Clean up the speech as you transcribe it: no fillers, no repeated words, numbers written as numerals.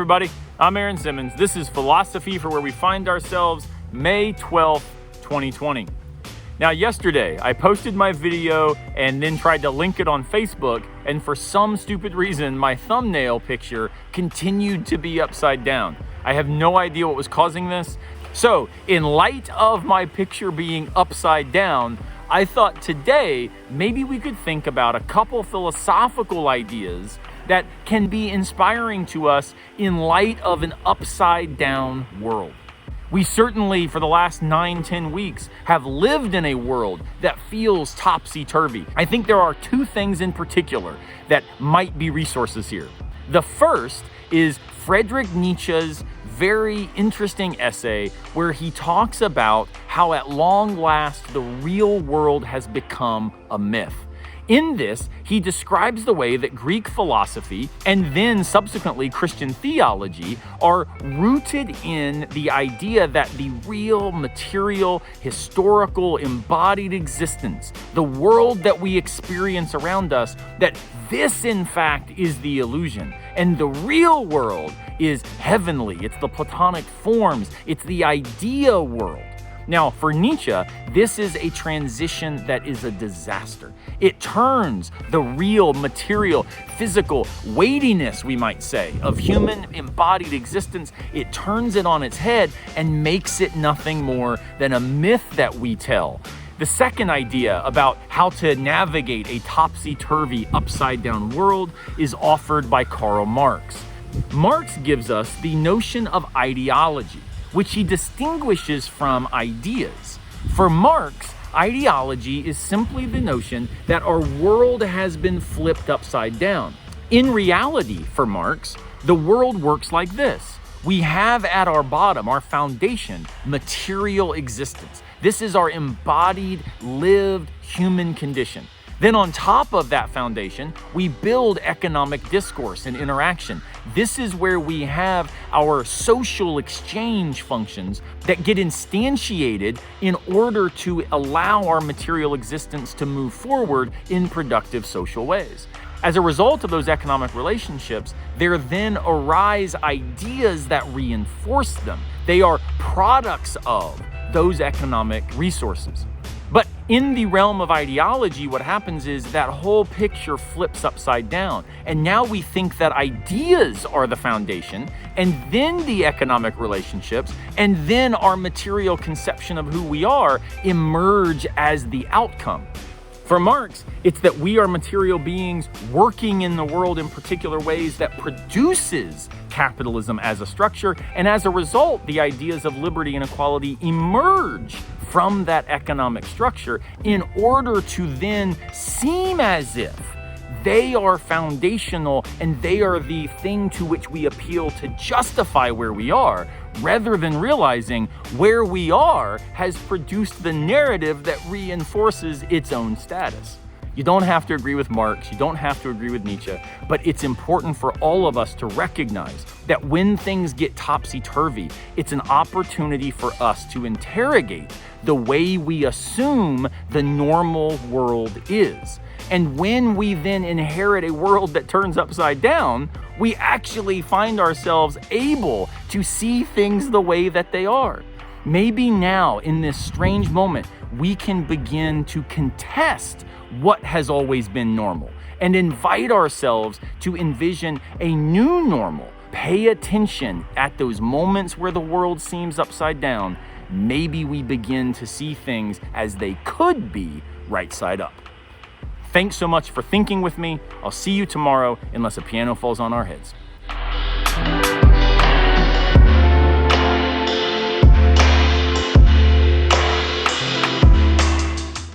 everybody, I'm Aaron Simmons. This is Philosophy for Where We Find Ourselves, May 12th, 2020. Now, yesterday, I posted my video and then tried to link it on Facebook, and for some stupid reason, my thumbnail picture continued to be upside down. I have no idea what was causing this. So, in light of my picture being upside down, I thought today maybe we could think about a couple philosophical ideas that can be inspiring to us in light of an upside down world. We certainly, for the last 9-10 weeks, have lived in a world that feels topsy-turvy. I think there are two things in particular that might be resources here. The first is Friedrich Nietzsche's very interesting essay where he talks about how at long last the real world has become a myth. In this, he describes the way that Greek philosophy and then subsequently Christian theology are rooted in the idea that the real, material, historical, embodied existence, the world that we experience around us, that this in fact is the illusion. And the real world is heavenly. It's the Platonic forms. It's the idea world. Now, for Nietzsche, this is a transition that is a disaster. It turns the real, material, physical weightiness, we might say, of human embodied existence, it turns it on its head and makes it nothing more than a myth that we tell. The second idea about how to navigate a topsy-turvy, upside-down world is offered by Karl Marx. Marx gives us the notion of ideology, which he distinguishes from ideas. For Marx, ideology is simply the notion that our world has been flipped upside down. In reality, for Marx, the world works like this. We have at our bottom, our foundation, material existence. This is our embodied, lived human condition. Then on top of that foundation, we build economic discourse and interaction. This is where we have our social exchange functions that get instantiated in order to allow our material existence to move forward in productive social ways. As a result of those economic relationships, there then arise ideas that reinforce them. They are products of those economic resources. But in the realm of ideology, what happens is that whole picture flips upside down. And now we think that ideas are the foundation, and then the economic relationships, and then our material conception of who we are emerge as the outcome. For Marx, it's that we are material beings working in the world in particular ways that produces capitalism as a structure, and as a result, the ideas of liberty and equality emerge from that economic structure in order to then seem as if they are foundational and they are the thing to which we appeal to justify where we are, rather than realizing where we are has produced the narrative that reinforces its own status. You don't have to agree with Marx, you don't have to agree with Nietzsche, but it's important for all of us to recognize that when things get topsy-turvy, it's an opportunity for us to interrogate the way we assume the normal world is. And when we then inherit a world that turns upside down, we actually find ourselves able to see things the way that they are. Maybe now, in this strange moment, we can begin to contest what has always been normal and invite ourselves to envision a new normal. Pay attention at those moments where the world seems upside down. Maybe we begin to see things as they could be right side up. Thanks so much for thinking with me. I'll see you tomorrow, unless a piano falls on our heads.